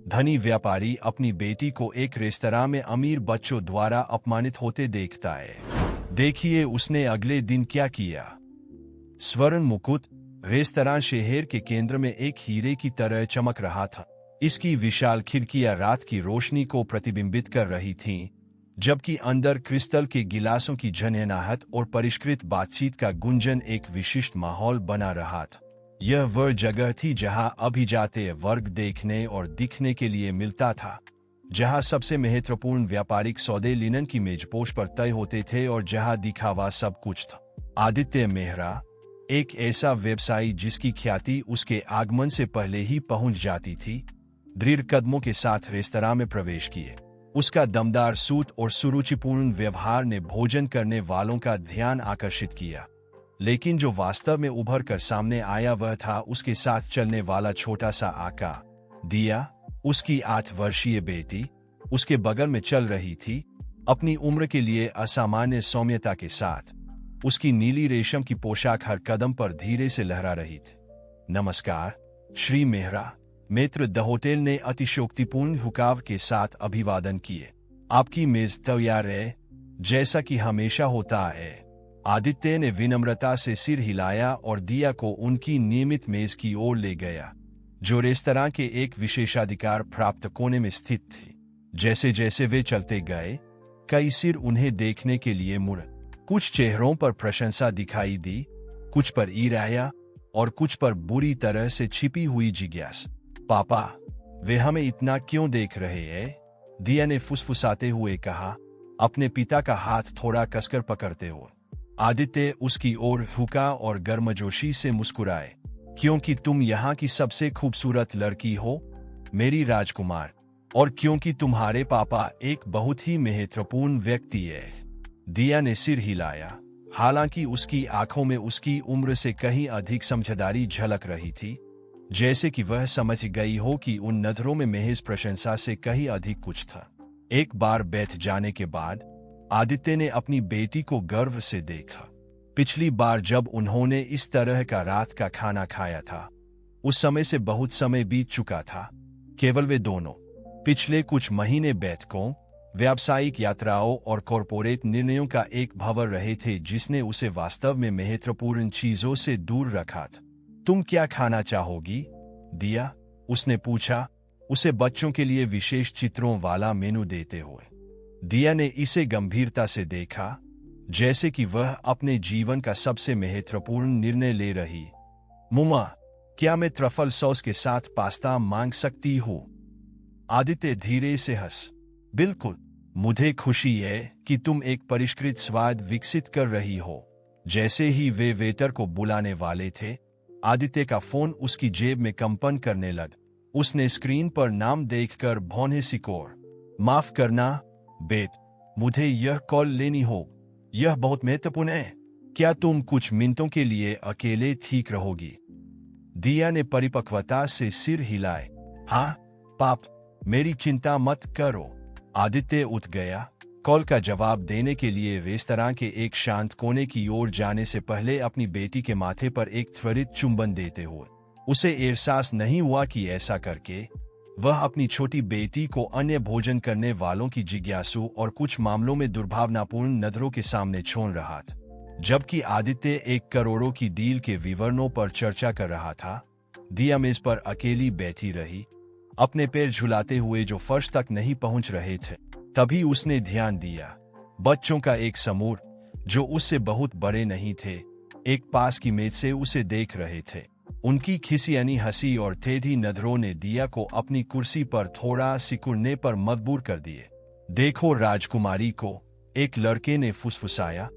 धनी व्यापारी अपनी बेटी को एक रेस्तरां में अमीर बच्चों द्वारा अपमानित होते देखता है। देखिए उसने अगले दिन क्या किया। स्वर्ण मुकुट रेस्तरां शहर के केंद्र में एक हीरे की तरह चमक रहा था। इसकी विशाल खिड़कियां रात की रोशनी को प्रतिबिंबित कर रही थीं, जबकि अंदर क्रिस्टल के गिलासों की झनझनाहट और परिष्कृत बातचीत का गुंजन एक विशिष्ट माहौल बना रहा था। यह वह जगह थी जहां अभिजात वर्ग देखने और दिखने के लिए मिलता था, जहां सबसे महत्वपूर्ण व्यापारिक सौदे लिनन की मेजपोश पर तय होते थे और जहां दिखावा सब कुछ था। आदित्य मेहरा, एक ऐसा व्यवसायी जिसकी ख्याति उसके आगमन से पहले ही पहुंच जाती थी, दृढ़ कदमों के साथ रेस्तरां में प्रवेश किए। उसका दमदार सूट और सुरुचिपूर्ण व्यवहार ने भोजन करने वालों का ध्यान आकर्षित किया, लेकिन जो वास्तव में उभर कर सामने आया वह था उसके साथ चलने वाला छोटा सा आका। दिया, उसकी 8 वर्षीय बेटी, उसके बगल में चल रही थी, अपनी उम्र के लिए असामान्य सौम्यता के साथ। उसकी नीली रेशम की पोशाक हर कदम पर धीरे से लहरा रही थी। नमस्कार श्री मेहरा, मित्र दहोटेल ने अतिशयोक्तिपूर्ण हुकाव के साथ अभिवादन किए। आपकी मेज तैयार है, जैसा कि हमेशा होता है। आदित्य ने विनम्रता से सिर हिलाया और दिया को उनकी नियमित मेज की ओर ले गया, जो रेस्तरां के एक विशेषाधिकार प्राप्त कोने में स्थित थी। जैसे जैसे वे चलते गए, कई सिर उन्हें देखने के लिए मुड़। कुछ चेहरों पर प्रशंसा दिखाई दी, कुछ पर ईर्ष्या और कुछ पर बुरी तरह से छिपी हुई जिज्ञासा। पापा, वे हमें इतना क्यों देख रहे हैं? दिया ने फुसफुसाते हुए कहा, अपने पिता का हाथ थोड़ा कसकर पकड़ते हुए। आदित्य उसकी ओर झुका और गर्मजोशी से मुस्कुराए। क्योंकि तुम यहाँ की सबसे खूबसूरत लड़की हो, मेरी राजकुमार, और क्योंकि तुम्हारे पापा एक बहुत ही महत्वपूर्ण व्यक्ति है। दिया ने सिर हिलाया, हालांकि उसकी आंखों में उसकी उम्र से कहीं अधिक समझदारी झलक रही थी, जैसे कि वह समझ गई हो कि उन नजरों में महज प्रशंसा से कहीं अधिक कुछ था। एक बार बैठ जाने के बाद आदित्य ने अपनी बेटी को गर्व से देखा। पिछली बार जब उन्होंने इस तरह का रात का खाना खाया था, उस समय से बहुत समय बीत चुका था। केवल वे दोनों पिछले कुछ महीने बैठकों, व्यावसायिक यात्राओं और कॉरपोरेट निर्णयों का एक भंवर रहे थे जिसने उसे वास्तव में महत्वपूर्ण चीजों से दूर रखा था। तुम क्या खाना चाहोगी, दिया? उसने पूछा, उसे बच्चों के लिए विशेष चित्रों वाला मेनू देते हुए। दिया ने इसे गंभीरता से देखा, जैसे कि वह अपने जीवन का सबसे महत्वपूर्ण निर्णय ले रही। मुमा, क्या मैं ट्रफल सॉस के साथ पास्ता मांग सकती हूँ? आदित्य धीरे से हंस। बिल्कुल, मुझे खुशी है कि तुम एक परिष्कृत स्वाद विकसित कर रही हो। जैसे ही वे वेटर को बुलाने वाले थे, आदित्य का फोन उसकी जेब में कंपन करने लग। उसने स्क्रीन पर नाम देखकर भौंहे सिकोड़। माफ करना बेट, मुझे यह कॉल लेनी हो। यह बहुत महत्वपूर्ण है। क्या तुम कुछ मिनटों के लिए अकेले ठीक रहोगी? दिया ने परिपक्वता से सिर हिलाए। हाँ पाप, मेरी चिंता मत करो। आदित्य उठ गया, कॉल का जवाब देने के लिए रेस्तरां के एक शांत कोने की ओर जाने से पहले अपनी बेटी के माथे पर एक त्वरित चुंबन देते हुए। उसे एहसास नहीं हुआ कि ऐसा करके वह अपनी छोटी बेटी को अन्य भोजन करने वालों की जिज्ञासु और कुछ मामलों में दुर्भावनापूर्ण नजरों के सामने छोड़ रहा था। जबकि आदित्य 1 करोड़ की डील के विवरणों पर चर्चा कर रहा था, दिया मेज पर अकेली बैठी रही, अपने पैर झुलाते हुए जो फर्श तक नहीं पहुंच रहे थे। तभी उसने ध्यान दिया, बच्चों का एक समूह जो उससे बहुत बड़े नहीं थे, एक पास की मेज से उसे देख रहे थे। उनकी खिसियानी हंसी और टेढ़ी नजरों ने दिया को अपनी कुर्सी पर थोड़ा सिकुड़ने पर मजबूर कर दिए। देखो राजकुमारी को, एक लड़के ने फुसफुसाया,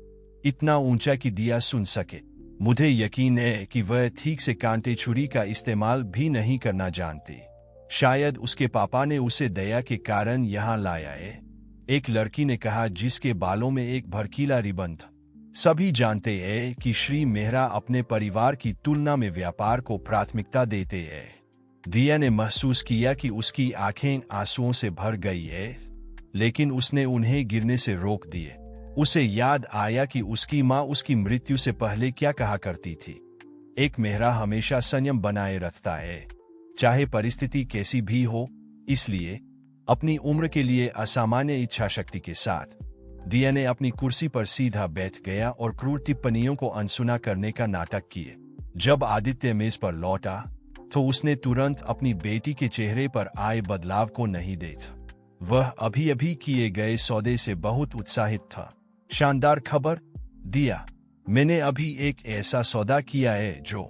इतना ऊंचा कि दिया सुन सके। मुझे यकीन है कि वह ठीक से कांटे छुरी का इस्तेमाल भी नहीं करना जानती। शायद उसके पापा ने उसे दया के कारण यहाँ लाया है, एक लड़की ने कहा जिसके बालों में एक भड़कीला रिबन था। सभी जानते हैं कि श्री मेहरा अपने परिवार की तुलना में व्यापार को प्राथमिकता देते हैं। दिया ने महसूस किया कि उसकी आंखें आंसुओं से भर गई है, लेकिन उसने उन्हें गिरने से रोक दिए। उसे याद आया कि उसकी माँ उसकी मृत्यु से पहले क्या कहा करती थी, एक मेहरा हमेशा संयम बनाए रखता है, चाहे परिस्थिति कैसी भी हो। इसलिए अपनी उम्र के लिए असामान्य इच्छा शक्ति के साथ दिया ने अपनी कुर्सी पर सीधा बैठ गया और क्रूर टिप्पणियों को अनसुना करने का नाटक किए। जब आदित्य मेज पर लौटा तो उसने तुरंत अपनी बेटी के चेहरे पर आए बदलाव को नहीं देखा। वह अभी अभी किए गए सौदे से बहुत उत्साहित था। शानदार खबर दिया, मैंने अभी एक ऐसा सौदा किया है जो।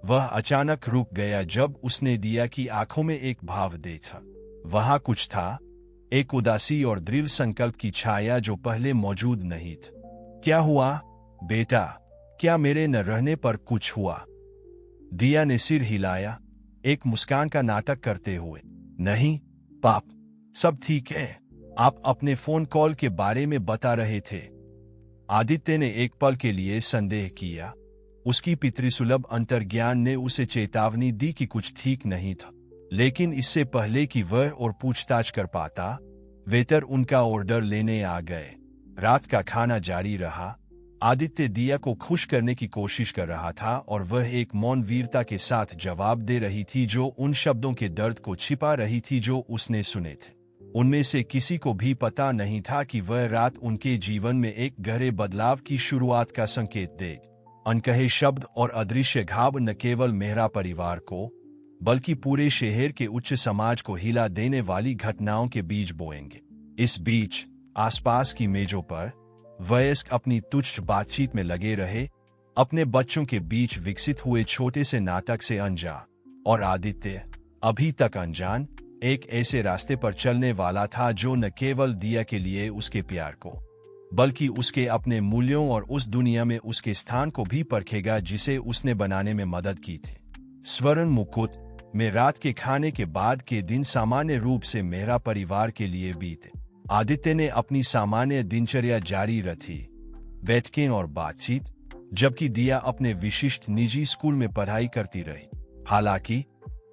वह अचानक रुक गया जब उसने दिया की आंखों में एक भाव देखा। वहां कुछ था, एक उदासी और दृढ़ संकल्प की छाया जो पहले मौजूद नहीं थी। क्या हुआ बेटा, क्या मेरे न रहने पर कुछ हुआ? दिया ने सिर हिलाया, एक मुस्कान का नाटक करते हुए। नहीं पाप, सब ठीक है। आप अपने फोन कॉल के बारे में बता रहे थे। आदित्य ने एक पल के लिए संदेह किया। उसकी पितृसुलभ अंतर्ज्ञान ने उसे चेतावनी दी कि कुछ ठीक नहीं था, लेकिन इससे पहले कि वह और पूछताछ कर पाता, वेटर उनका ऑर्डर लेने आ गए। रात का खाना जारी रहा। आदित्य दिया को खुश करने की कोशिश कर रहा था और वह एक मौन वीरता के साथ जवाब दे रही थी जो उन शब्दों के दर्द को छिपा रही थी जो उसने सुने थे। उनमें से किसी को भी पता नहीं था कि वह रात उनके जीवन में एक गहरे बदलाव की शुरुआत का संकेत दे। अनकहे शब्द और अदृश्य घाव न केवल मेहरा परिवार को बल्कि पूरे शहर के उच्च समाज को हिला देने वाली घटनाओं के बीज बोएंगे। इस बीच आसपास की मेजों पर वयस्क अपनी तुच्छ बातचीत में लगे रहे, अपने बच्चों के बीच विकसित हुए छोटे से नाटक से अनजान। और आदित्य, अभी तक अनजान, एक ऐसे रास्ते पर चलने वाला था जो न केवल दिया के लिए उसके प्यार को बल्कि उसके अपने मूल्यों और उस दुनिया में उसके स्थान को भी परखेगा जिसे उसने बनाने में मदद की थी। स्वर्ण मुकुट में रात के खाने के बाद के दिन सामान्य रूप से मेहरा परिवार के लिए बीते। आदित्य ने अपनी सामान्य दिनचर्या जारी रखी, बैठकें और बातचीत, जबकि दिया अपने विशिष्ट निजी स्कूल में पढ़ाई करती रही। हालांकि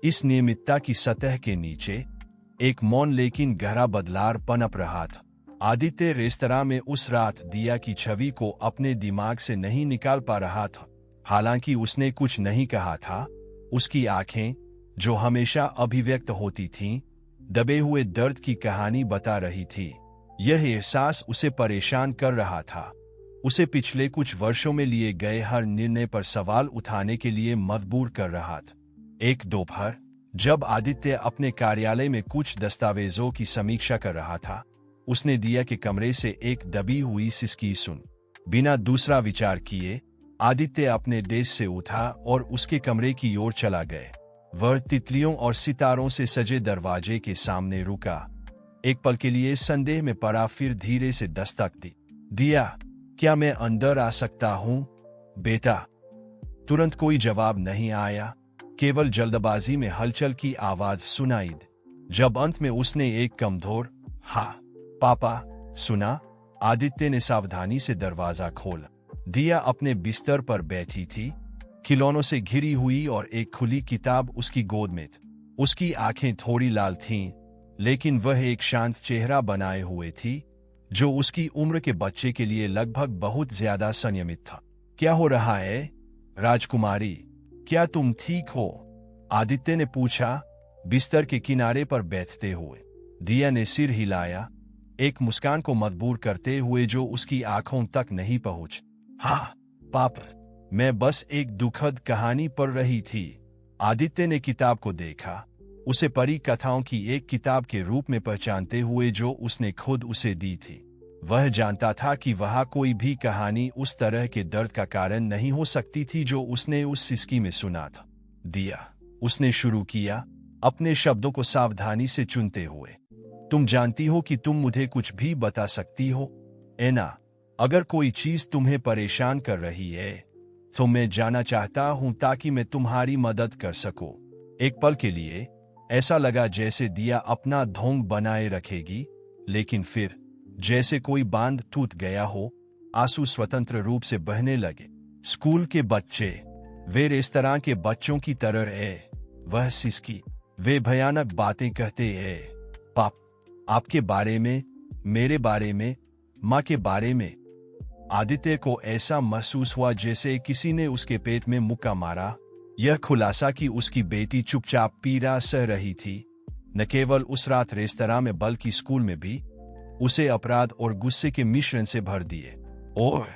इस नियमितता की सतह के नीचे एक मौन लेकिन गहरा बदलाव पनप रहा था। आदित्य रेस्तरां में उस रात दिया की छवि को अपने दिमाग से नहीं निकाल पा रहा था। हालांकि उसने कुछ नहीं कहा था, उसकी आंखें, जो हमेशा अभिव्यक्त होती थीं, दबे हुए दर्द की कहानी बता रही थी। यह एहसास उसे परेशान कर रहा था, उसे पिछले कुछ वर्षों में लिए गए हर निर्णय पर सवाल उठाने के लिए मजबूर कर रहा था। एक दोपहर, जब आदित्य अपने कार्यालय में कुछ दस्तावेजों की समीक्षा कर रहा था, उसने दिया के कमरे से एक दबी हुई सिसकी सुन। बिना दूसरा विचार किए आदित्य अपने डेस्क से उठा और उसके कमरे की ओर चला गया। वह तितलियों और सितारों से सजे दरवाजे के सामने रुका, एक पल के लिए संदेह में पड़ा, फिर धीरे से दस्तक दी। दिया, क्या मैं अंदर आ सकता हूं बेटा? तुरंत कोई जवाब नहीं आया, केवल जल्दबाजी में हलचल की आवाज सुनाई दी। जब अंत में उसने एक कमजोर हाँ पापा सुना, आदित्य ने सावधानी से दरवाजा खोला। दिया अपने बिस्तर पर बैठी थी, खिलौनों से घिरी हुई और एक खुली किताब उसकी गोद में थी। उसकी आंखें थोड़ी लाल थीं, लेकिन वह एक शांत चेहरा बनाए हुए थी जो उसकी उम्र के बच्चे के लिए लगभग बहुत ज्यादा संयमित था। क्या हो रहा है राजकुमारी, क्या तुम ठीक हो? आदित्य ने पूछा, बिस्तर के किनारे पर बैठते हुए। दिया ने सिर हिलाया, एक मुस्कान को मजबूर करते हुए जो उसकी आंखों तक नहीं पहुंच। हाँ पापा, मैं बस एक दुखद कहानी पढ़ रही थी। आदित्य ने किताब को देखा, उसे परी कथाओं की एक किताब के रूप में पहचानते हुए जो उसने खुद उसे दी थी। वह जानता था कि वह कोई भी कहानी उस तरह के दर्द का कारण नहीं हो सकती थी जो उसने उस सिसकी में सुना था। दिया, उसने शुरू किया, अपने शब्दों को सावधानी से चुनते हुए। तुम जानती हो कि तुम मुझे कुछ भी बता सकती हो, है ना? अगर कोई चीज तुम्हें परेशान कर रही है तो मैं जाना चाहता हूं ताकि मैं तुम्हारी मदद कर सकूं। एक पल के लिए ऐसा लगा जैसे दिया अपना ढोंग बनाए रखेगी, लेकिन फिर जैसे कोई बांध टूट गया हो, आंसू स्वतंत्र रूप से बहने लगे। स्कूल के बच्चे, वे रेस्तरां के बच्चों की तरह है। वह सिसकी, वे भयानक बातें कहते हैं। पाप, आपके बारे में, मेरे बारे में, माँ के बारे में। आदित्य को ऐसा महसूस हुआ जैसे किसी ने उसके पेट में मुक्का मारा। यह खुलासा कि उसकी बेटी चुपचाप पीड़ा सह रही थी, न केवल उस रात रेस्तरां में बल्कि स्कूल में भी उसे अपराध और गुस्से के मिश्रण से भर दिए। ओह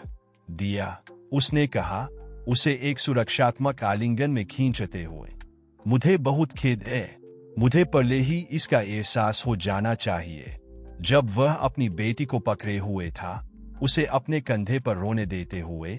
दिया, उसने कहा, उसे एक सुरक्षात्मक आलिंगन में खींचते हुए। मुझे बहुत खेद है, मुझे पहले ही इसका एहसास हो जाना चाहिए। जब वह अपनी बेटी को पकड़े हुए था, उसे अपने कंधे पर रोने देते हुए,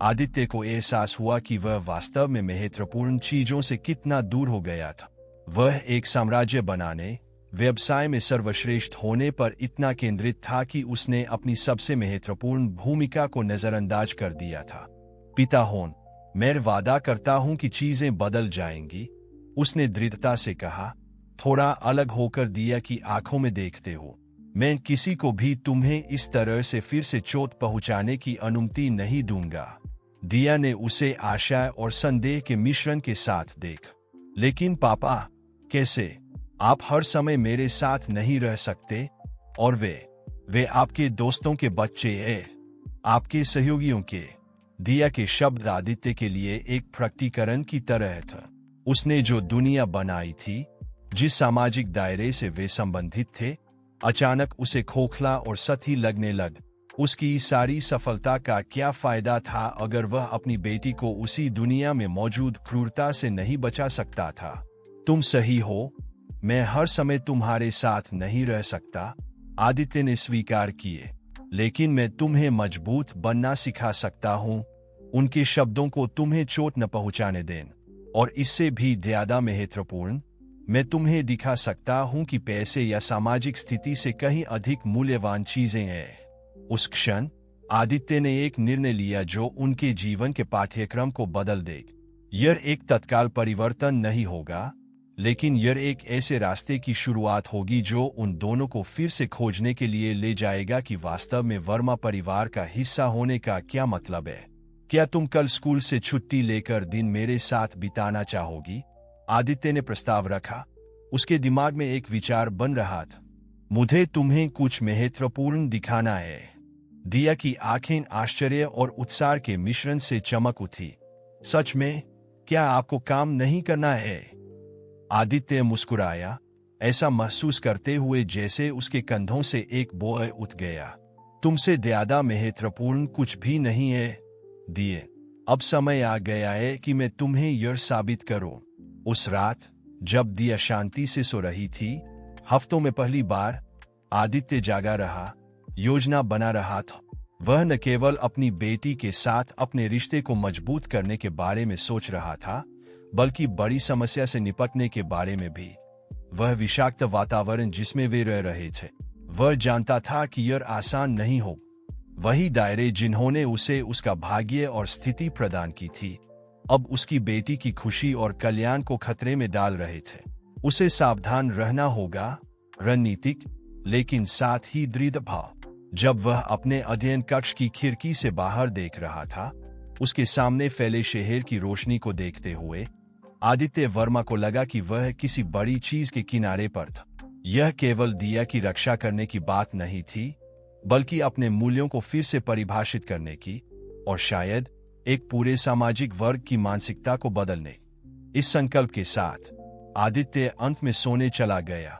आदित्य को एहसास हुआ कि वह वास्तव में महत्वपूर्ण चीजों से कितना दूर हो गया था। वह एक साम्राज्य बनाने, व्यवसाय में सर्वश्रेष्ठ होने पर इतना केंद्रित था कि उसने अपनी सबसे महत्वपूर्ण भूमिका को नजरअंदाज कर दिया था। पिता होन, मैं वादा करता हूं कि चीजें बदल जाएंगी, उसने दृढ़ता से कहा, थोड़ा अलग होकर दिया की आंखों में देखते हो। मैं किसी को भी तुम्हें इस तरह से फिर से चोट पहुंचाने की अनुमति नहीं दूंगा। दिया ने उसे आशा और संदेह के मिश्रण के साथ देख। लेकिन पापा, कैसे? आप हर समय मेरे साथ नहीं रह सकते, और वे आपके दोस्तों के बच्चे हैं, आपके सहयोगियों के। दिया के शब्द आदित्य के लिए एक प्रकटीकरण की तरह था। उसने जो दुनिया बनाई थी, जिस सामाजिक दायरे से वे संबंधित थे, अचानक उसे खोखला और सती लगने लग। उसकी सारी सफलता का क्या फायदा था अगर वह अपनी बेटी को उसी दुनिया में मौजूद क्रूरता से नहीं बचा सकता था? तुम सही हो, मैं हर समय तुम्हारे साथ नहीं रह सकता, आदित्य ने स्वीकार किए, लेकिन मैं तुम्हें मजबूत बनना सिखा सकता हूं, उनके शब्दों को तुम्हें चोट न पहुंचाने दें। और इससे भी ज्यादा महत्वपूर्ण, मैं तुम्हें दिखा सकता हूं कि पैसे या सामाजिक स्थिति से कहीं अधिक मूल्यवान चीजें हैं। उस क्षण आदित्य ने एक निर्णय लिया जो उनके जीवन के पाठ्यक्रम को बदल देगा। यह एक तत्काल परिवर्तन नहीं होगा, लेकिन यह एक ऐसे रास्ते की शुरुआत होगी जो उन दोनों को फिर से खोजने के लिए ले जाएगा कि वास्तव में वर्मा परिवार का हिस्सा होने का क्या मतलब है। क्या तुम कल स्कूल से छुट्टी लेकर दिन मेरे साथ बिताना चाहोगी? आदित्य ने प्रस्ताव रखा। उसके दिमाग में एक विचार बन रहा था, मुझे तुम्हें कुछ महत्वपूर्ण दिखाना है। दिया की आंखें आश्चर्य और उत्साह के मिश्रण से चमक उठी। सच में? क्या आपको काम नहीं करना है? आदित्य मुस्कुराया, ऐसा महसूस करते हुए जैसे उसके कंधों से एक बोझ उठ गया। तुमसे ज्यादा महत्वपूर्ण कुछ भी नहीं है दिए। अब समय आ गया है कि मैं तुम्हें यह साबित करूं। उस रात जब दिया शांति से सो रही थी, हफ्तों में पहली बार, आदित्य जागा रहा, योजना बना रहा था। वह न केवल अपनी बेटी के साथ अपने रिश्ते को मजबूत करने के बारे में सोच रहा था, बल्कि बड़ी समस्या से निपटने के बारे में भी। वह विषाक्त वातावरण जिसमें वे रह रहे थे, वह जानता था कि यह आसान नहीं हो। वही दायरे जिन्होंने उसे उसका भाग्य और स्थिति प्रदान की थी, अब उसकी बेटी की खुशी और कल्याण को खतरे में डाल रहे थे। उसे सावधान रहना होगा, रणनीतिक लेकिन साथ ही दृढ़ भाव। जब वह अपने अध्ययन कक्ष की खिड़की से बाहर देख रहा था, उसके सामने फैले शहर की रोशनी को देखते हुए आदित्य वर्मा को लगा कि वह किसी बड़ी चीज के किनारे पर था। यह केवल दिया की रक्षा करने की बात नहीं थी, बल्कि अपने मूल्यों को फिर से परिभाषित करने की, और शायद एक पूरे सामाजिक वर्ग की मानसिकता को बदलने। इस संकल्प के साथ आदित्य अंत में सोने चला गया,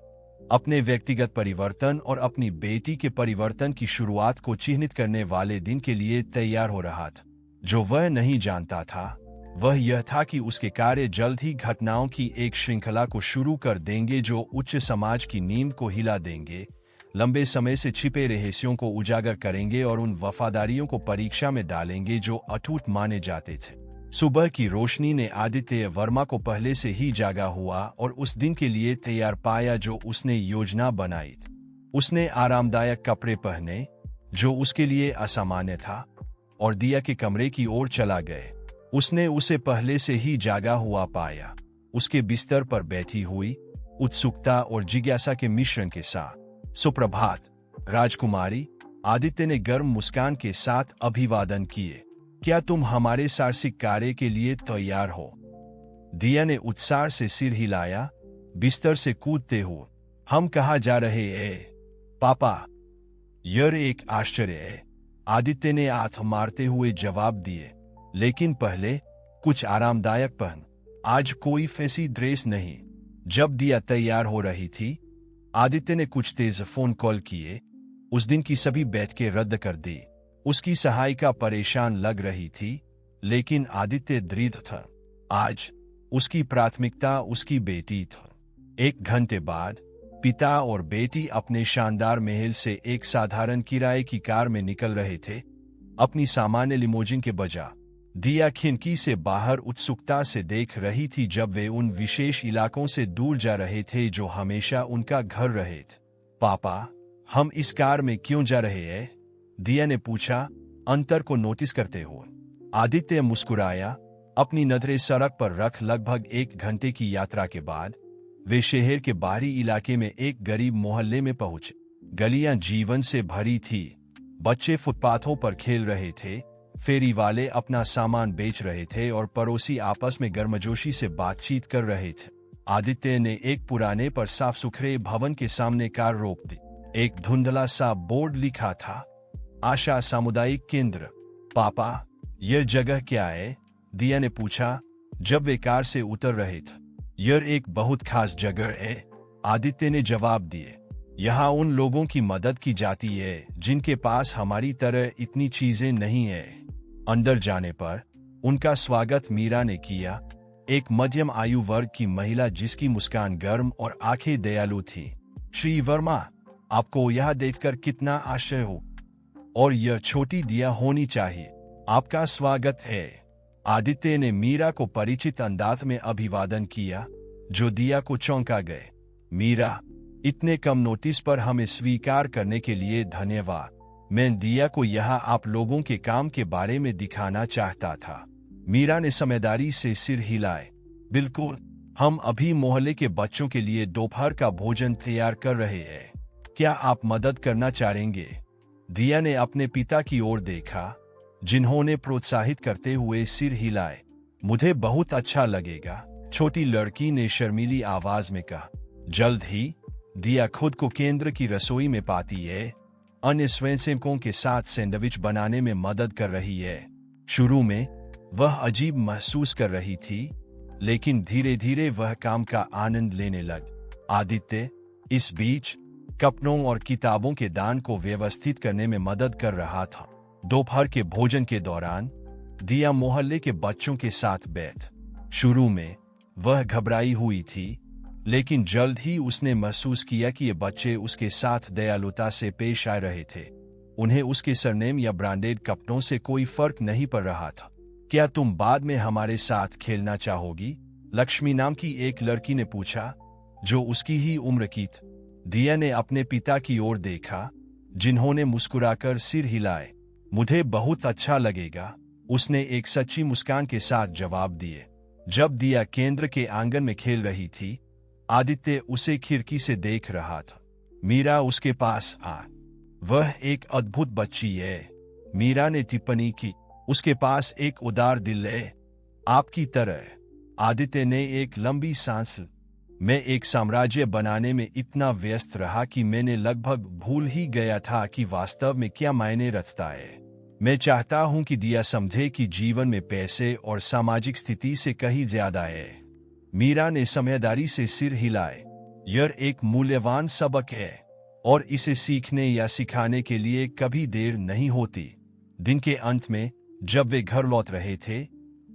अपने व्यक्तिगत परिवर्तन और अपनी बेटी के परिवर्तन की शुरुआत को चिन्हित करने वाले दिन के लिए तैयार हो रहा था। जो वह नहीं जानता था वह यह था कि उसके कार्य जल्द ही घटनाओं की एक श्रृंखला को शुरू कर देंगे जो उच्च समाज की नींव को हिला देंगे, लंबे समय से छिपे रहस्यों को उजागर करेंगे और उन वफादारियों को परीक्षा में डालेंगे जो अटूट माने जाते थे। सुबह की रोशनी ने आदित्य वर्मा को पहले से ही जागा हुआ और उस दिन के लिए तैयार पाया जो उसने योजना बनाई थी। उसने आरामदायक कपड़े पहने, जो उसके लिए असामान्य था, और दिया के कमरे की ओर चला गए। उसने उसे पहले से ही जागा हुआ पाया, उसके बिस्तर पर बैठी हुई, उत्सुकता और जिज्ञासा के मिश्रण के साथ। सुप्रभात राजकुमारी, आदित्य ने गर्म मुस्कान के साथ अभिवादन किए। क्या तुम हमारे साहसिक कार्य के लिए तैयार हो? दिया ने उत्साह से सिर हिलाया, बिस्तर से कूदते हुए। हम कहाँ जा रहे हैं पापा? यह एक आश्चर्य है, आदित्य ने हाथ मारते हुए जवाब दिए, लेकिन पहले कुछ आरामदायक पहन। आज कोई फैंसी ड्रेस नहीं, जब दिया तैयार हो रही थी, आदित्य ने कुछ तेज फोन कॉल किए। उस दिन की सभी बैठकें रद्द कर दी। उसकी सहायिका परेशान लग रही थी, लेकिन आदित्य दृढ़ था। आज उसकी प्राथमिकता उसकी बेटी थी। 1 घंटे बाद पिता और बेटी अपने शानदार महल से एक साधारण किराए की कार में निकल रहे थे, अपनी सामान्य लिमोजिन के बजाय। दिया खिड़की से बाहर उत्सुकता से देख रही थी जब वे उन विशेष इलाकों से दूर जा रहे थे जो हमेशा उनका घर रहे थे। पापा, हम इस कार में क्यों जा रहे हैं? दिया ने पूछा, अंतर को नोटिस करते हुए। आदित्य मुस्कुराया। अपनी नजरें सड़क पर रख लगभग 1 घंटे की यात्रा के बाद वे शहर के बाहरी इलाके में एक गरीब मोहल्ले में पहुंचे। गलियां जीवन से भरी थी। बच्चे फुटपाथों पर खेल रहे थे, फेरी वाले अपना सामान बेच रहे थे और पड़ोसी आपस में गर्मजोशी से बातचीत कर रहे थे। आदित्य ने एक पुराने पर साफ सुथरे भवन के सामने कार रोक दी। एक धुंधला सा बोर्ड लिखा था, आशा सामुदायिक केंद्र। पापा, यह जगह क्या है? दिया ने पूछा जब वे कार से उतर रहे थे। यह एक बहुत खास जगह है, आदित्य ने जवाब दिए। यहाँ उन लोगों की मदद की जाती है जिनके पास हमारी तरह इतनी चीजें नहीं है। अंदर जाने पर उनका स्वागत मीरा ने किया, एक मध्यम आयु वर्ग की महिला जिसकी मुस्कान गर्म और आंखें दयालु थी। श्री वर्मा, आपको यह देखकर कितना आश्चर्य हो, और यह छोटी दिया होनी चाहिए। आपका स्वागत है। आदित्य ने मीरा को परिचित अंदाज में अभिवादन किया, जो दिया को चौंका गए। मीरा, इतने कम नोटिस पर हमें स्वीकार करने के लिए धन्यवाद। मैं दिया को यहाँ आप लोगों के काम के बारे में दिखाना चाहता था। मीरा ने समझदारी से सिर हिलाए। बिल्कुल, हम अभी मोहल्ले के बच्चों के लिए दोपहर का भोजन तैयार कर रहे हैं। क्या आप मदद करना चाहेंगे? दिया ने अपने पिता की ओर देखा, जिन्होंने प्रोत्साहित करते हुए सिर हिलाए। मुझे बहुत अच्छा लगेगा, छोटी लड़की ने शर्मीली आवाज में कहा। जल्द ही दिया खुद को केंद्र की रसोई में पाती है, अन्य स्वयंसेवकों के साथ सैंडविच बनाने में मदद कर रही है। शुरू में वह अजीब महसूस कर रही थी, लेकिन धीरे धीरे वह काम का आनंद लेने लग। आदित्य इस बीच कपड़ों और किताबों के दान को व्यवस्थित करने में मदद कर रहा था। दोपहर के भोजन के दौरान दिया मोहल्ले के बच्चों के साथ बैठ। शुरू में वह घबराई हुई थी, लेकिन जल्द ही उसने महसूस किया कि ये बच्चे उसके साथ दयालुता से पेश आ रहे थे। उन्हें उसके सरनेम या ब्रांडेड कपड़ों से कोई फर्क नहीं पड़ रहा था। क्या तुम बाद में हमारे साथ खेलना चाहोगी? लक्ष्मी नाम की एक लड़की ने पूछा, जो उसकी ही उम्र की थी। दिया ने अपने पिता की ओर देखा, जिन्होंने मुस्कुराकर सिर हिलाए। मुझे बहुत अच्छा लगेगा, उसने एक सच्ची मुस्कान के साथ जवाब दिए। जब दिया केंद्र के आंगन में खेल रही थी, आदित्य उसे खिड़की से देख रहा था। मीरा उसके पास आ। वह एक अद्भुत बच्ची है, मीरा ने टिप्पणी की। उसके पास एक उदार दिल है, आपकी तरह। आदित्य ने एक लंबी सांस ली। मैं एक साम्राज्य बनाने में इतना व्यस्त रहा कि मैंने लगभग भूल ही गया था कि वास्तव में क्या मायने रखता है। मैं चाहता हूं कि दिया समझे कि जीवन में पैसे और सामाजिक स्थिति से कहीं ज्यादा है। मीरा ने समझदारी से सिर हिलाए। यह एक मूल्यवान सबक है, और इसे सीखने या सिखाने के लिए कभी देर नहीं होती। दिन के अंत में जब वे घर लौट रहे थे,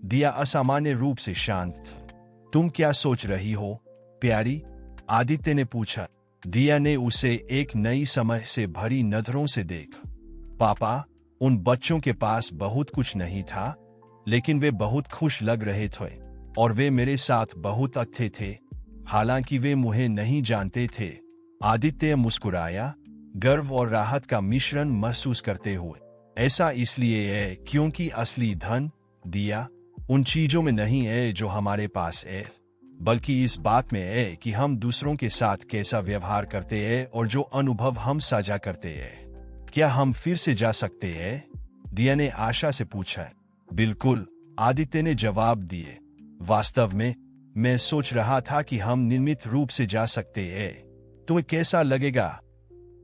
दिया असामान्य रूप से शांत था। तुम क्या सोच रही हो, प्यारी? आदित्य ने पूछा। दिया ने उसे एक नई समझ से भरी नजरों से देखा। पापा, उन बच्चों के पास बहुत कुछ नहीं था, लेकिन वे बहुत खुश लग रहे थे, और वे मेरे साथ बहुत अच्छे थे, हालांकि वे मुझे नहीं जानते थे। आदित्य मुस्कुराया, गर्व और राहत का मिश्रण महसूस करते हुए। ऐसा इसलिए है क्योंकि असली धन, दिया, उन चीजों में नहीं है जो हमारे पास है, बल्कि इस बात में है कि हम दूसरों के साथ कैसा व्यवहार करते हैं और जो अनुभव हम साझा करते हैं। क्या हम फिर से जा सकते हैं? दिया ने आशा से पूछा। बिल्कुल, आदित्य ने जवाब दिए। वास्तव में मैं सोच रहा था कि हम नियमित रूप से जा सकते हैं। तुम्हें कैसा लगेगा?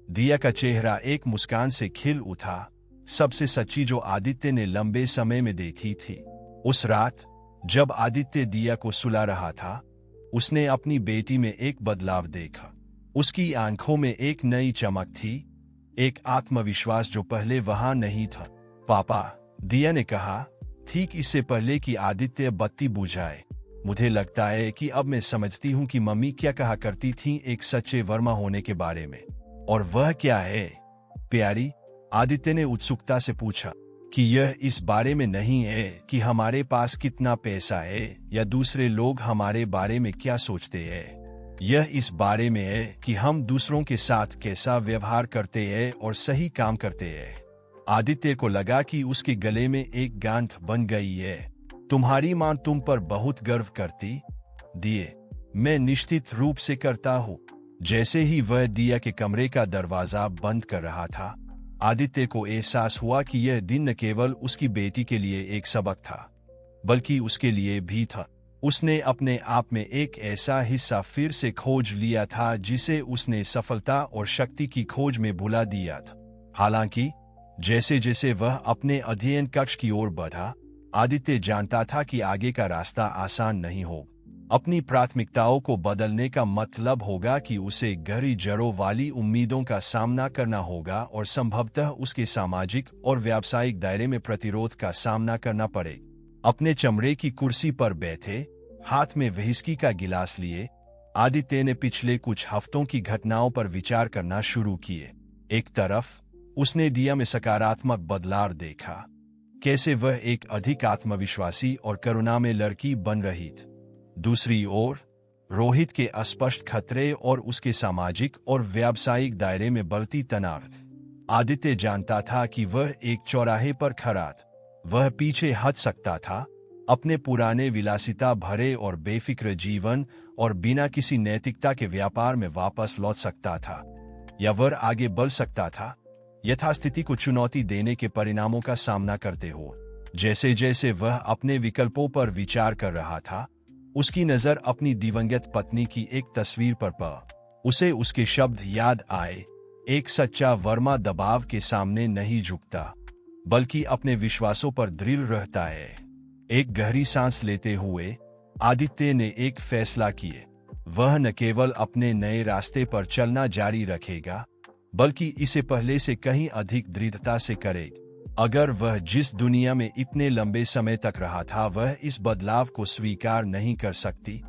दिया का चेहरा एक मुस्कान से खिल उठा, सबसे सच्ची जो आदित्य ने लंबे समय में देखी थी। उस रात जब आदित्य दिया को सुला रहा था, उसने अपनी बेटी में एक बदलाव देखा। उसकी आंखों में एक नई चमक थी, एक आत्मविश्वास जो पहले वहां नहीं था। पापा, दिया ने कहा, ठीक इससे पहले कि आदित्य बत्ती बुझाए, मुझे लगता है कि अब मैं समझती हूँ कि मम्मी क्या कहा करती थी एक सच्चे वर्मा होने के बारे में। और वह क्या है, प्यारी? आदित्य ने उत्सुकता से पूछा। कि यह इस बारे में नहीं है कि हमारे पास कितना पैसा है या दूसरे लोग हमारे बारे में क्या सोचते हैं। यह इस बारे में है कि हम दूसरों के साथ कैसा व्यवहार करते हैं और सही काम करते हैं। आदित्य को लगा कि उसके गले में एक गांठ बन गई है। तुम्हारी मां तुम पर बहुत गर्व करती, दिए। मैं निश्चित रूप से करता हूँ। जैसे ही वह दिया के कमरे का दरवाजा बंद कर रहा था, आदित्य को एहसास हुआ कि यह दिन न केवल उसकी बेटी के लिए एक सबक था, बल्कि उसके लिए भी था। उसने अपने आप में एक ऐसा हिस्सा फिर से खोज लिया था जिसे उसने सफलता और शक्ति की खोज में भुला दिया था। हालांकि जैसे जैसे वह अपने अध्ययन कक्ष की ओर बढ़ा, आदित्य जानता था कि आगे का रास्ता आसान नहीं हो। अपनी प्राथमिकताओं को बदलने का मतलब होगा कि उसे गहरी जड़ों वाली उम्मीदों का सामना करना होगा और संभवतः उसके सामाजिक और व्यावसायिक दायरे में प्रतिरोध का सामना करना पड़े। अपने चमड़े की कुर्सी पर बैठे, हाथ में व्हिस्की का गिलास लिए, आदित्य ने पिछले कुछ हफ्तों की घटनाओं पर विचार करना शुरू किए। एक तरफ उसने दिया में सकारात्मक बदलाव देखा, कैसे वह एक अधिक आत्मविश्वासी और करुणामय लड़की बन रही थी। दूसरी ओर रोहित के अस्पष्ट खतरे और उसके सामाजिक और व्यावसायिक दायरे में बढ़ती तनाव। आदित्य जानता था कि वह एक चौराहे पर खड़ा था। वह पीछे हट सकता था, अपने पुराने विलासिता भरे और बेफिक्र जीवन और बिना किसी नैतिकता के व्यापार में वापस लौट सकता था, या वह आगे बढ़ सकता था, यथास्थिति को चुनौती देने के परिणामों का सामना करते हो। जैसे जैसे वह अपने विकल्पों पर विचार कर रहा था, उसकी नजर अपनी दिवंगत पत्नी की एक तस्वीर पर पड़ी। उसे उसके शब्द याद आए, एक सच्चा वर्मा दबाव के सामने नहीं झुकता, बल्कि अपने विश्वासों पर दृढ़ रहता है। एक गहरी सांस लेते हुए आदित्य ने एक फैसला किए। वह न केवल अपने नए रास्ते पर चलना जारी रखेगा, बल्कि इसे पहले से कहीं अधिक दृढ़ता से करेगा। अगर वह जिस दुनिया में इतने लंबे समय तक रहा था वह इस बदलाव को स्वीकार नहीं कर सकती,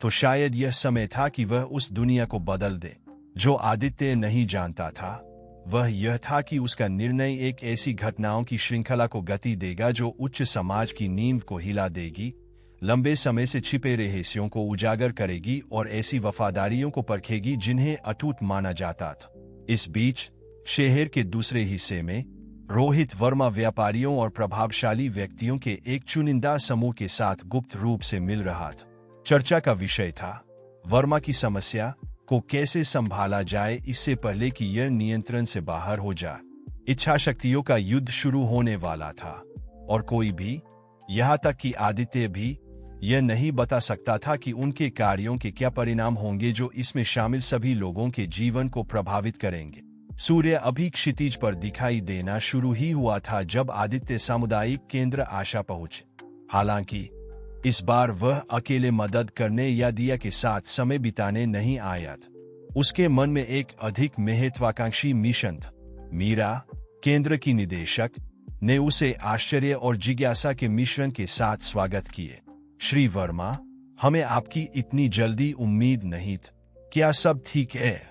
तो शायद यह समय था कि वह उस दुनिया को बदल दे। जो आदित्य नहीं जानता था वह यह था कि उसका निर्णय एक ऐसी घटनाओं की श्रृंखला को गति देगा जो उच्च समाज की नींव को हिला देगी, लंबे समय से छिपे रहस्यों को उजागर करेगी और ऐसी वफादारियों को परखेगी जिन्हें अटूट माना जाता था। इस बीच शहर के दूसरे हिस्से में रोहित वर्मा व्यापारियों और प्रभावशाली व्यक्तियों के एक चुनिंदा समूह के साथ गुप्त रूप से मिल रहा था। चर्चा का विषय था वर्मा की समस्या को कैसे संभाला जाए इससे पहले कि यह नियंत्रण से बाहर हो जाए। इच्छा शक्तियों का युद्ध शुरू होने वाला था और कोई भी, यहाँ तक कि आदित्य भी, यह नहीं बता सकता था कि उनके कार्यों के क्या परिणाम होंगे जो इसमें शामिल सभी लोगों के जीवन को प्रभावित करेंगे। सूर्य अभी क्षितिज पर दिखाई देना शुरू ही हुआ था जब आदित्य सामुदायिक केंद्र आशा पहुंचे। हालांकि इस बार वह अकेले मदद करने या दिया के साथ समय बिताने नहीं आया था। उसके मन में एक अधिक महत्वाकांक्षी मिशन था। मीरा, केंद्र की निदेशक, ने उसे आश्चर्य और जिज्ञासा के मिश्रण के साथ स्वागत किए। श्री वर्मा, हमें आपकी इतनी जल्दी उम्मीद नहीं थी। क्या सब ठीक है?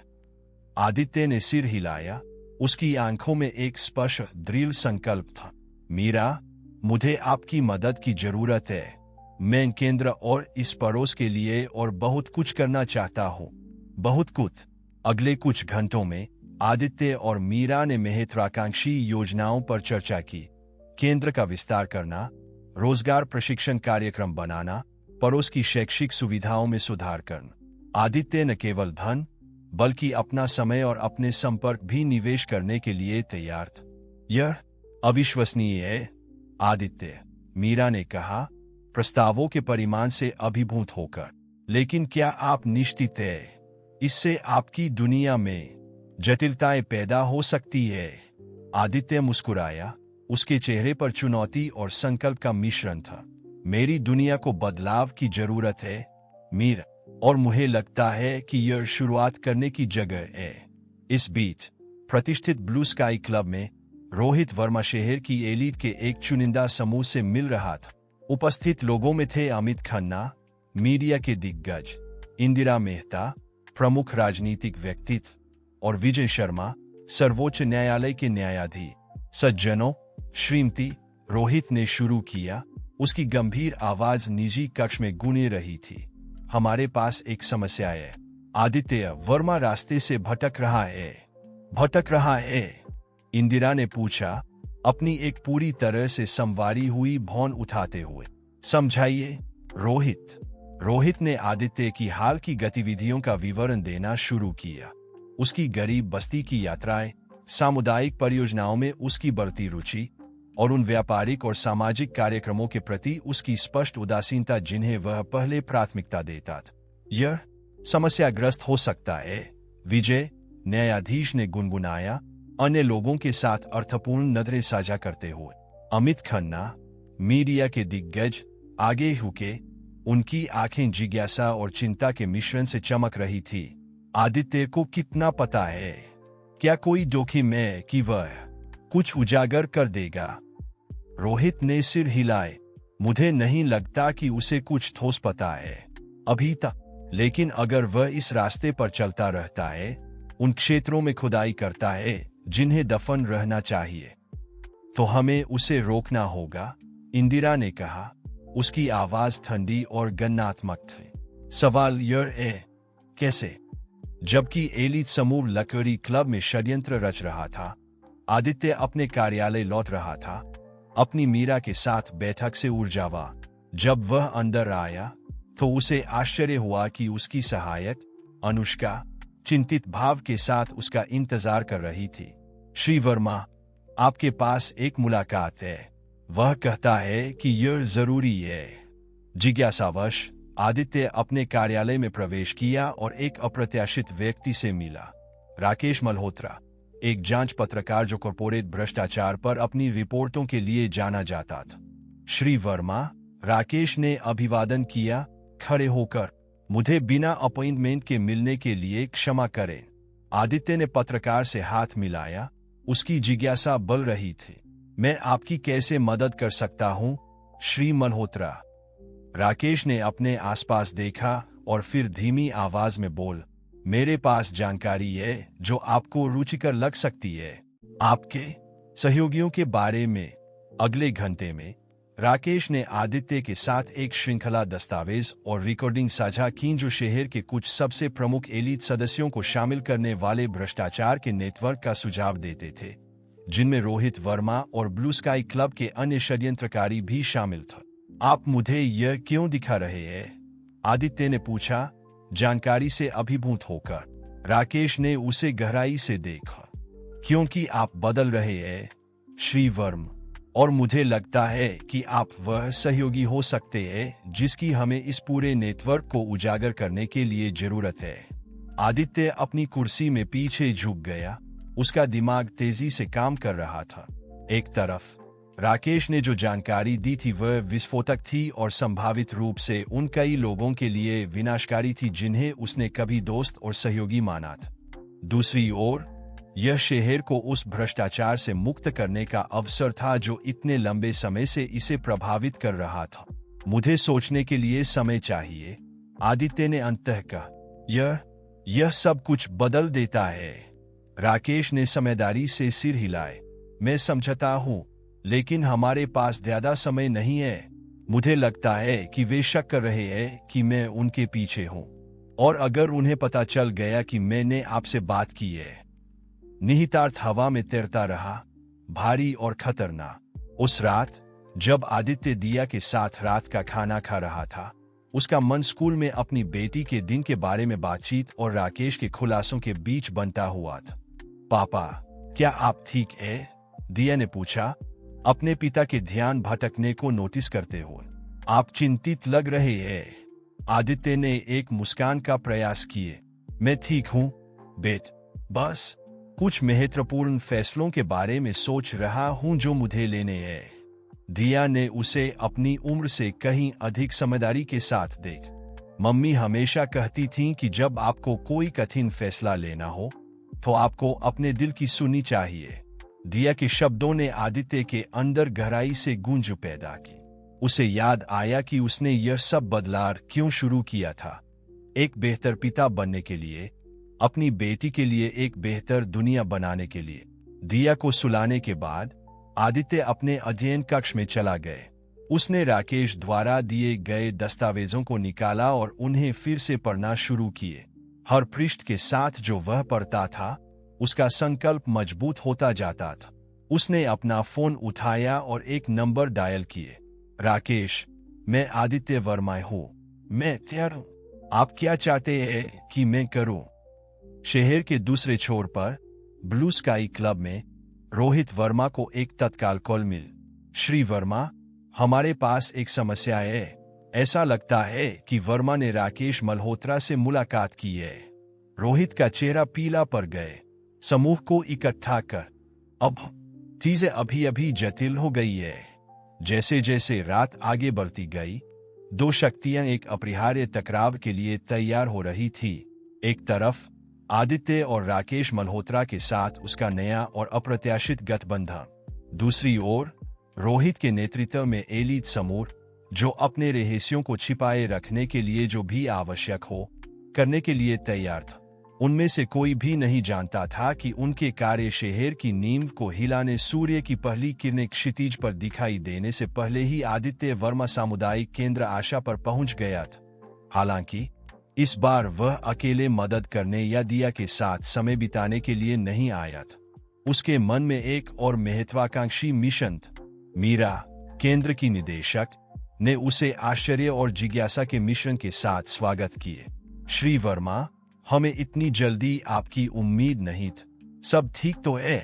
आदित्य ने सिर हिलाया। उसकी आंखों में एक स्पष्ट दृढ़ संकल्प था। मीरा, मुझे आपकी मदद की जरूरत है। मैं केंद्र और इस पड़ोस के लिए और बहुत कुछ करना चाहता हूँ। बहुत कुछ। अगले कुछ घंटों में आदित्य और मीरा ने महत्वाकांक्षी योजनाओं पर चर्चा की। केंद्र का विस्तार करना, रोजगार प्रशिक्षण कार्यक्रम बनाना, पड़ोस की शैक्षिक सुविधाओं में सुधार करना। आदित्य न केवल धन बल्कि अपना समय और अपने संपर्क भी निवेश करने के लिए तैयार था। यह अविश्वसनीय है, आदित्य, मीरा ने कहा, प्रस्तावों के परिमाण से अभिभूत होकर। लेकिन क्या आप निश्चित हैं? इससे आपकी दुनिया में जटिलताएं पैदा हो सकती है। आदित्य मुस्कुराया। उसके चेहरे पर चुनौती और संकल्प का मिश्रण था। मेरी दुनिया को बदलाव की जरूरत है, मीरा। और मुझे लगता है कि यह शुरुआत करने की जगह है। इस बीच प्रतिष्ठित ब्लू स्काई क्लब में रोहित वर्मा शहर की एलीट के एक चुनिंदा समूह से मिल रहा था। उपस्थित लोगों में थे अमित खन्ना, मीडिया के दिग्गज, इंदिरा मेहता, प्रमुख राजनीतिक व्यक्तित्व, और विजय शर्मा, सर्वोच्च न्यायालय के न्यायाधीश। सज्जनों, श्रीमती, रोहित ने शुरू किया। उसकी गंभीर आवाज निजी कक्ष में गूंज रही थी। हमारे पास एक समस्या है। आदित्य वर्मा रास्ते से भटक रहा है। इंदिरा ने पूछा, अपनी एक पूरी तरह से संवारी हुई भौं उठाते हुए। समझाइए रोहित ने आदित्य की हाल की गतिविधियों का विवरण देना शुरू किया। उसकी गरीब बस्ती की यात्राएं, सामुदायिक परियोजनाओं में उसकी बढ़ती रुचि और उन व्यापारिक और सामाजिक कार्यक्रमों के प्रति उसकी स्पष्ट उदासीनता जिन्हें वह पहले प्राथमिकता देता था। यह समस्याग्रस्त हो सकता है, विजय, न्यायाधीश ने गुनगुनाया, अन्य लोगों के साथ अर्थपूर्ण नजरें साझा करते हुए। अमित खन्ना, मीडिया के दिग्गज, आगे हुके। उनकी आंखें जिज्ञासा और चिंता के मिश्रण से चमक रही थी। आदित्य को कितना पता है? क्या कोई जोखिम है कि वह कुछ उजागर कर देगा? रोहित ने सिर हिलाए। मुझे नहीं लगता कि उसे कुछ ठोस पता है अभी तक, लेकिन अगर वह इस रास्ते पर चलता रहता है, उन क्षेत्रों में खुदाई करता है जिन्हें दफन रहना चाहिए, तो हमें उसे रोकना होगा, इंदिरा ने कहा। उसकी आवाज ठंडी और गन्नात्मक थी। सवाल यह है, कैसे? जबकि एलीट समूह लकड़ी क्लब में षड्यंत्र रच रहा था, आदित्य अपने कार्यालय लौट रहा था, अपनी मीरा के साथ बैठक से ऊर्जावान। जब वह अंदर आया तो उसे आश्चर्य हुआ कि उसकी सहायक अनुष्का चिंतित भाव के साथ उसका इंतजार कर रही थी। श्री वर्मा, आपके पास एक मुलाकात है। वह कहता है कि यह जरूरी है। जिज्ञासावश आदित्य अपने कार्यालय में प्रवेश किया और एक अप्रत्याशित व्यक्ति से मिला। राकेश मल्होत्रा, एक जांच पत्रकार जो कॉर्पोरेट भ्रष्टाचार पर अपनी रिपोर्टों के लिए जाना जाता था। श्री वर्मा, राकेश ने अभिवादन किया, खड़े होकर। मुझे बिना अपॉइंटमेंट के मिलने के लिए क्षमा करें। आदित्य ने पत्रकार से हाथ मिलाया। उसकी जिज्ञासा बढ़ रही थी। मैं आपकी कैसे मदद कर सकता हूं, श्री मल्होत्रा? राकेश ने अपने आसपास देखा और फिर धीमी आवाज में बोल, मेरे पास जानकारी है जो आपको रुचिकर लग सकती है। आपके सहयोगियों के बारे में। अगले घंटे में राकेश ने आदित्य के साथ एक श्रृंखला दस्तावेज और रिकॉर्डिंग साझा की जो शहर के कुछ सबसे प्रमुख एलीट सदस्यों को शामिल करने वाले भ्रष्टाचार के नेटवर्क का सुझाव देते थे, जिनमें रोहित वर्मा और ब्लू स्काई क्लब के अन्य षड्यंत्रकारी भी शामिल थे। आप मुझे यह क्यों दिखा रहे हैं? आदित्य ने पूछा, जानकारी से अभिभूत होकर। राकेश ने उसे गहराई से देखा। क्योंकि आप बदल रहे हैं, श्री वर्मा, और मुझे लगता है कि आप वह सहयोगी हो सकते हैं जिसकी हमें इस पूरे नेटवर्क को उजागर करने के लिए जरूरत है। आदित्य अपनी कुर्सी में पीछे झुक गया। उसका दिमाग तेजी से काम कर रहा था। एक तरफ राकेश ने जो जानकारी दी थी वह विस्फोटक थी और संभावित रूप से उन कई लोगों के लिए विनाशकारी थी जिन्हें उसने कभी दोस्त और सहयोगी माना था। दूसरी ओर यह शहर को उस भ्रष्टाचार से मुक्त करने का अवसर था जो इतने लंबे समय से इसे प्रभावित कर रहा था। मुझे सोचने के लिए समय चाहिए, आदित्य ने अंततः कहा। यह सब कुछ बदल देता है। राकेश ने समझदारी से सिर हिलाए। मैं समझता हूं, लेकिन हमारे पास ज्यादा समय नहीं है। मुझे लगता है कि वे शक कर रहे हैं कि मैं उनके पीछे हूं, और अगर उन्हें पता चल गया कि मैंने आपसे बात की है। निहितार्थ हवा में तैरता रहा, भारी और खतरनाक। उस रात जब आदित्य दिया के साथ रात का खाना खा रहा था, उसका मन स्कूल में अपनी बेटी के दिन के बारे में बातचीत और राकेश के खुलासों के बीच बनता हुआ था। पापा, क्या आप ठीक हैं? दिया ने पूछा, अपने पिता के ध्यान भटकने को नोटिस करते हुए। आप चिंतित लग रहे हैं। आदित्य ने एक मुस्कान का प्रयास किए। मैं ठीक हूं बेट, बस कुछ महत्वपूर्ण फैसलों के बारे में सोच रहा हूं जो मुझे लेने हैं। दिया ने उसे अपनी उम्र से कहीं अधिक समझदारी के साथ देख। मम्मी हमेशा कहती थीं कि जब आपको कोई कठिन फैसला लेना हो तो आपको अपने दिल की सुननी चाहिए। दिया के शब्दों ने आदित्य के अंदर गहराई से गूंज पैदा की। उसे याद आया कि उसने यह सब बदलाव क्यों शुरू किया था, एक बेहतर पिता बनने के लिए, अपनी बेटी के लिए एक बेहतर दुनिया बनाने के लिए। दिया को सुलाने के बाद आदित्य अपने अध्ययन कक्ष में चला गए। उसने राकेश द्वारा दिए गए दस्तावेजों को निकाला और उन्हें फिर से पढ़ना शुरू किए। हर पृष्ठ के साथ जो वह पढ़ता था उसका संकल्प मजबूत होता जाता था। उसने अपना फोन उठाया और एक नंबर डायल किए। राकेश, मैं आदित्य वर्मा हूं। मैं तैयार हूं। आप क्या चाहते हैं कि मैं करूं? शहर के दूसरे छोर पर ब्लू स्काई क्लब में रोहित वर्मा को एक तत्काल कॉल मिल। श्री वर्मा, हमारे पास एक समस्या है। ऐसा लगता है कि वर्मा ने राकेश मल्होत्रा से मुलाकात की है। रोहित का चेहरा पीला पड़ गए। समूह को इकट्ठा कर। अब चीजें अभी अभी जटिल हो गई है। जैसे जैसे रात आगे बढ़ती गई, दो शक्तियां एक अपरिहार्य टकराव के लिए तैयार हो रही थी। एक तरफ आदित्य और राकेश मल्होत्रा के साथ उसका नया और अप्रत्याशित गठबंधन, दूसरी ओर रोहित के नेतृत्व में एलीट समूह जो अपने रहस्यों को छिपाए रखने के लिए जो भी आवश्यक हो करने के लिए तैयार था। उनमें से कोई भी नहीं जानता था कि उनके कार्य शहर की नींव को हिलाने, सूर्य की पहली किरणें क्षितिज पर दिखाई देने से पहले ही आदित्य वर्मा सामुदायिक केंद्र आशा पर पहुंच गया था। हालांकि इस बार वह अकेले मदद करने या दिया के साथ समय बिताने के लिए नहीं आया था। उसके मन में एक और महत्वाकांक्षी मिशन था। मीरा, केंद्र की निदेशक, ने उसे आश्चर्य और जिज्ञासा के मिशन के साथ स्वागत किए। श्री वर्मा, हमें इतनी जल्दी आपकी उम्मीद नहीं थी। सब ठीक तो है?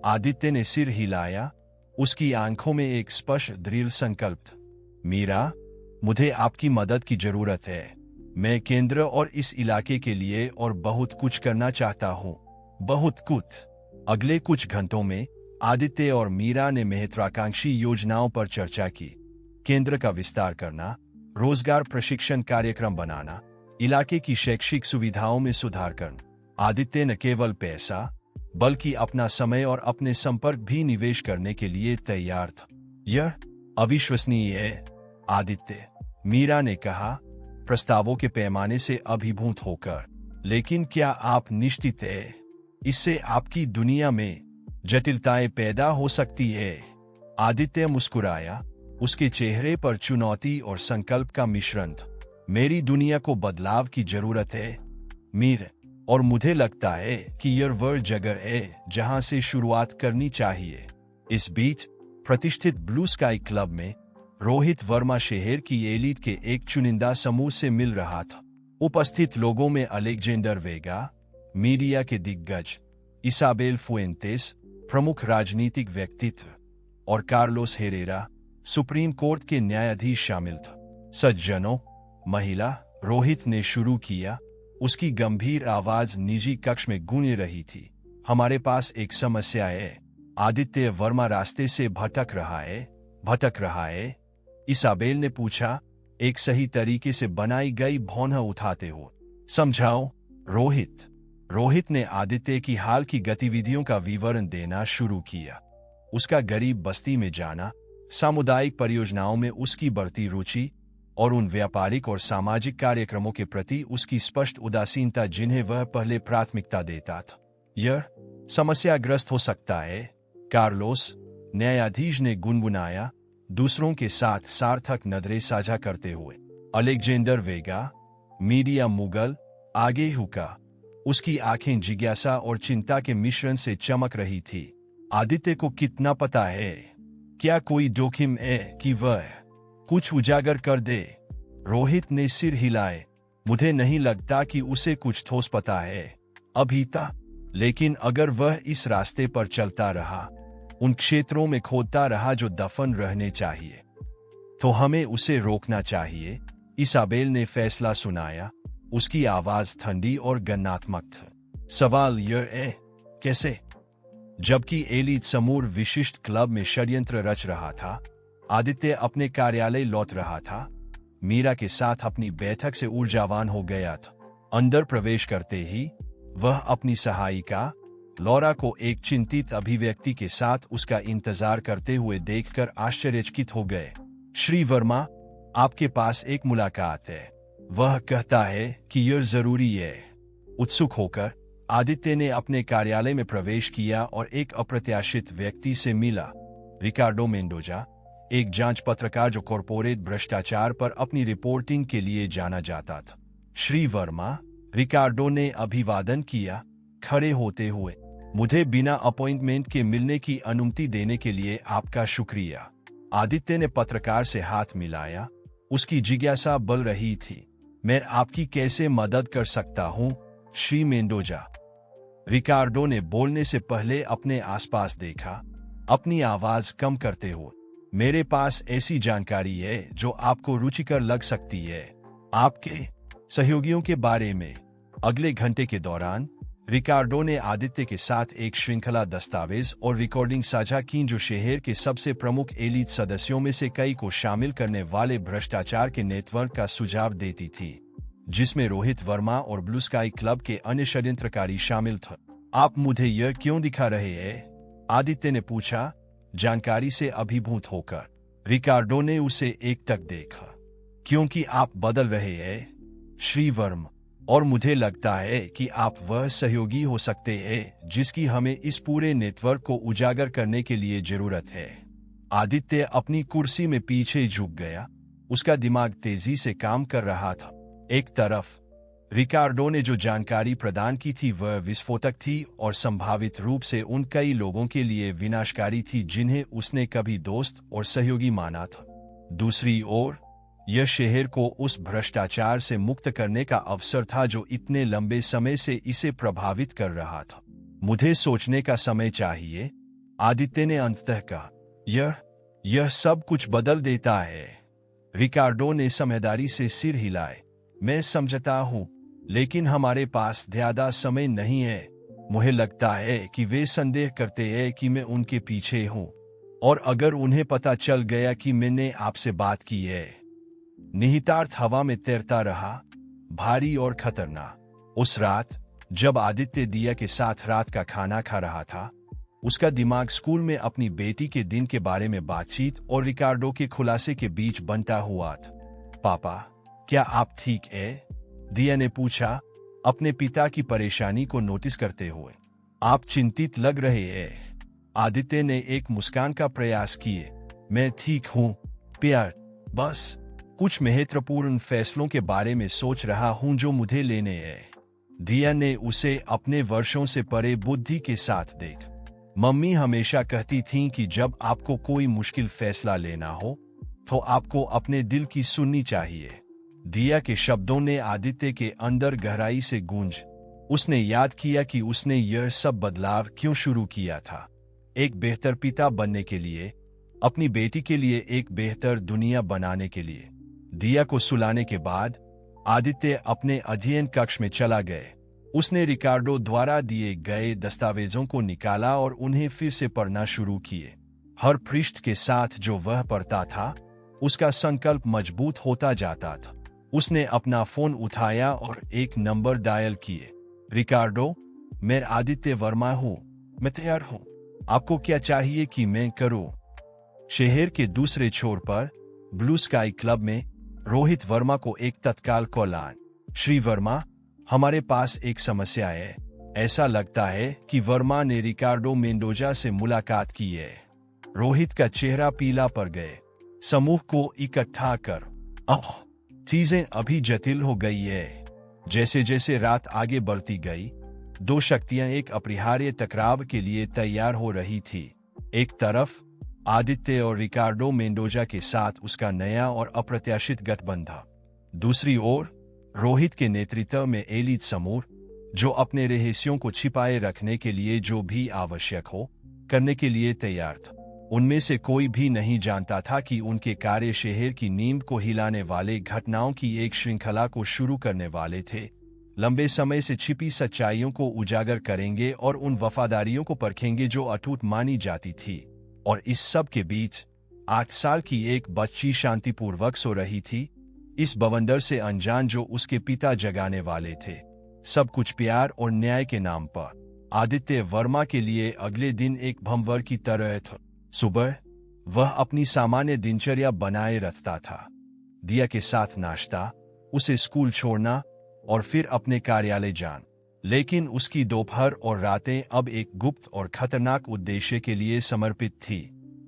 आदित्य ने सिर हिलाया। उसकी आंखों में एक स्पष्ट दृढ़ संकल्प था। मीरा, मुझे आपकी मदद की जरूरत है। मैं केंद्र और इस इलाके के लिए और बहुत कुछ करना चाहता हूँ। बहुत कुछ। अगले कुछ घंटों में आदित्य और मीरा ने महत्वाकांक्षी योजनाओं पर चर्चा की। केंद्र का विस्तार करना, रोजगार प्रशिक्षण कार्यक्रम बनाना, इलाके की शैक्षिक सुविधाओं में सुधार करना। आदित्य न केवल पैसा बल्कि अपना समय और अपने संपर्क भी निवेश करने के लिए तैयार था। यह अविश्वसनीय है आदित्य, मीरा ने कहा, प्रस्तावों के पैमाने से अभिभूत होकर। लेकिन क्या आप निश्चित हैं इससे आपकी दुनिया में जटिलताएं पैदा हो सकती है? आदित्य मुस्कुराया। उसके चेहरे पर चुनौती और संकल्प का मिश्रण था। मेरी दुनिया को बदलाव की जरूरत है मीर, और मुझे लगता है कि यह वह जगह है जहां से शुरुआत करनी चाहिए। इस बीच प्रतिष्ठित ब्लू स्काई क्लब में रोहित वर्मा शहर की एलीट के एक चुनिंदा समूह से मिल रहा था। उपस्थित लोगों में अलेक्जेंडर वेगा, मीडिया के दिग्गज, इसाबेल फुएंटेस, प्रमुख राजनीतिक व्यक्तित्व, और कार्लोस हेरेरा, सुप्रीम कोर्ट के न्यायाधीश शामिल था। सज्जनों, महिला, रोहित ने शुरू किया। उसकी गंभीर आवाज निजी कक्ष में गूंज रही थी। हमारे पास एक समस्या है। आदित्य वर्मा रास्ते से भटक रहा है। इसाबेल ने पूछा, एक सही तरीके से बनाई गई भौंह उठाते हो। समझाओ रोहित ने आदित्य की हाल की गतिविधियों का विवरण देना शुरू किया। उसका गरीब बस्ती में जाना, सामुदायिक परियोजनाओं में उसकी बढ़ती रुचि और उन व्यापारिक और सामाजिक कार्यक्रमों के प्रति उसकी स्पष्ट उदासीनता जिन्हें वह पहले प्राथमिकता देता था। यह समस्याग्रस्त हो सकता है, कार्लोस, न्यायाधीश ने गुनगुनाया, दूसरों के साथ सार्थक नजरें साझा करते हुए। अलेक्जेंडर वेगा, मीडिया मुगल, आगे हुका। उसकी आंखें जिज्ञासा और चिंता के मिश्रण से चमक रही थी। आदित्य को कितना पता है? क्या कोई जोखिम है कि वह कुछ उजागर कर दे? रोहित ने सिर हिलाए। मुझे नहीं लगता कि उसे कुछ ठोस पता है अभी तक, लेकिन अगर वह इस रास्ते पर चलता रहा, उन क्षेत्रों में खोदता रहा जो दफन रहने चाहिए, तो हमें उसे रोकना चाहिए। इसाबेल ने फैसला सुनाया। उसकी आवाज ठंडी और गन्नात्मक थी। सवाल यह है, कैसे? जबकि एलीट समूह विशिष्ट क्लब में षड्यंत्र रच रहा था, आदित्य अपने कार्यालय लौट रहा था। मीरा के साथ अपनी बैठक से ऊर्जावान हो गया था। अंदर प्रवेश करते ही वह अपनी सहायिका लौरा को एक चिंतित अभिव्यक्ति के साथ उसका इंतजार करते हुए देखकर आश्चर्यचकित हो गए। श्री वर्मा, आपके पास एक मुलाकात है। वह कहता है कि यह जरूरी है। उत्सुक होकर आदित्य ने अपने कार्यालय में प्रवेश किया और एक अप्रत्याशित व्यक्ति से मिला। रिकार्डो मेंडोजा, एक जांच पत्रकार जो कॉरपोरेट भ्रष्टाचार पर अपनी रिपोर्टिंग के लिए जाना जाता था। श्री वर्मा, रिकार्डो ने अभिवादन किया, खड़े होते हुए। मुझे बिना अपॉइंटमेंट के मिलने की अनुमति देने के लिए आपका शुक्रिया। आदित्य ने पत्रकार से हाथ मिलाया। उसकी जिज्ञासा बढ़ रही थी। मैं आपकी कैसे मदद कर सकता हूं, श्री मेंडोजा? रिकार्डो ने बोलने से पहले अपने आसपास देखा, अपनी आवाज कम करते हुए। मेरे पास ऐसी जानकारी है जो आपको रुचिकर लग सकती है, आपके सहयोगियों के बारे में। अगले घंटे के दौरान रिकार्डो ने आदित्य के साथ एक श्रृंखला दस्तावेज और रिकॉर्डिंग साझा की जो शहर के सबसे प्रमुख एलिट सदस्यों में से कई को शामिल करने वाले भ्रष्टाचार के नेटवर्क का सुझाव देती थी, जिसमें रोहित वर्मा और ब्लू स्काई क्लब के अन्य षड्यंत्रकारी शामिल थे। आप मुझे यह क्यों दिखा रहे हैं? आदित्य ने पूछा, जानकारी से अभिभूत होकर। रिकार्डो ने उसे एकटक देखा। क्योंकि आप बदल रहे हैं, श्री वर्मा, और मुझे लगता है कि आप वह सहयोगी हो सकते हैं जिसकी हमें इस पूरे नेटवर्क को उजागर करने के लिए जरूरत है। आदित्य अपनी कुर्सी में पीछे झुक गया। उसका दिमाग तेजी से काम कर रहा था। एक तरफ रिकार्डो ने जो जानकारी प्रदान की थी वह विस्फोटक थी और संभावित रूप से उन कई लोगों के लिए विनाशकारी थी जिन्हें उसने कभी दोस्त और सहयोगी माना था। दूसरी ओर यह शहर को उस भ्रष्टाचार से मुक्त करने का अवसर था जो इतने लंबे समय से इसे प्रभावित कर रहा था। मुझे सोचने का समय चाहिए, आदित्य ने अंततः कहा। यह सब कुछ बदल देता है। रिकार्डो ने समझदारी से सिर हिलाए। मैं समझता हूं, लेकिन हमारे पास ज्यादा समय नहीं है। मुझे लगता है कि वे संदेह करते हैं कि मैं उनके पीछे हूं, और अगर उन्हें पता चल गया कि मैंने आपसे बात की है। निहितार्थ हवा में तैरता रहा, भारी और खतरनाक। उस रात जब आदित्य दिया के साथ रात का खाना खा रहा था, उसका दिमाग स्कूल में अपनी बेटी के दिन के बारे में बातचीत और रिकार्डो के खुलासे के बीच बनता हुआ था। पापा, क्या आप ठीक है? दिया ने पूछा, अपने पिता की परेशानी को नोटिस करते हुए। आप चिंतित लग रहे हैं। आदित्य ने एक मुस्कान का प्रयास किए। मैं ठीक हूं प्यार, बस कुछ महत्वपूर्ण फैसलों के बारे में सोच रहा हूं जो मुझे लेने हैं। दिया ने उसे अपने वर्षों से परे बुद्धि के साथ देख। मम्मी हमेशा कहती थीं कि जब आपको कोई मुश्किल फैसला लेना हो तो आपको अपने दिल की सुननी चाहिए। दिया के शब्दों ने आदित्य के अंदर गहराई से गूंज। उसने याद किया कि उसने यह सब बदलाव क्यों शुरू किया था। एक बेहतर पिता बनने के लिए, अपनी बेटी के लिए एक बेहतर दुनिया बनाने के लिए। दिया को सुलाने के बाद आदित्य अपने अध्ययन कक्ष में चला गए। उसने रिकार्डो द्वारा दिए गए दस्तावेजों को निकाला और उन्हें फिर से पढ़ना शुरू किए। हर पृष्ठ के साथ जो वह पढ़ता था, उसका संकल्प मजबूत होता जाता था। उसने अपना फोन उठाया और एक नंबर डायल किए। रिकार्डो, मैं आदित्य वर्मा हूं। मैं तैयार हूं। आपको क्या चाहिए कि मैं करूं? शहर के दूसरे छोर पर ब्लू स्काई क्लब में रोहित वर्मा को एक तत्काल कॉल आया। श्री वर्मा, हमारे पास एक समस्या है। ऐसा लगता है कि वर्मा ने रिकार्डो मेंडोजा से मुलाकात की है। रोहित का चेहरा पीला पड़ गए। समूह को इकट्ठा कर। चीजें अभी जटिल हो गई है। जैसे जैसे रात आगे बढ़ती गई, दो शक्तियां एक अपरिहार्य टकराव के लिए तैयार हो रही थी। एक तरफ आदित्य और रिकार्डो मेंडोजा के साथ उसका नया और अप्रत्याशित गठबंधन। दूसरी ओर रोहित के नेतृत्व में एलिट समूह, जो अपने रहस्यों को छिपाए रखने के लिए जो भी आवश्यक हो करने के लिए तैयार था। उनमें से कोई भी नहीं जानता था कि उनके कार्य शहर की नींव को हिलाने वाले घटनाओं की एक श्रृंखला को शुरू करने वाले थे। लंबे समय से छिपी सच्चाइयों को उजागर करेंगे और उन वफादारियों को परखेंगे जो अटूट मानी जाती थी। और इस सब के बीच 8 साल की एक बच्ची शांतिपूर्वक सो रही थी, इस बवंडर से अनजान जो उसके पिता जगाने वाले थे। सब कुछ प्यार और न्याय के नाम पर। आदित्य वर्मा के लिए अगले दिन एक भंवर की तरह था। सुबह वह अपनी सामान्य दिनचर्या बनाए रखता था। दिया के साथ नाश्ता, उसे स्कूल छोड़ना और फिर अपने कार्यालय जान। लेकिन उसकी दोपहर और रातें अब एक गुप्त और खतरनाक उद्देश्य के लिए समर्पित थी।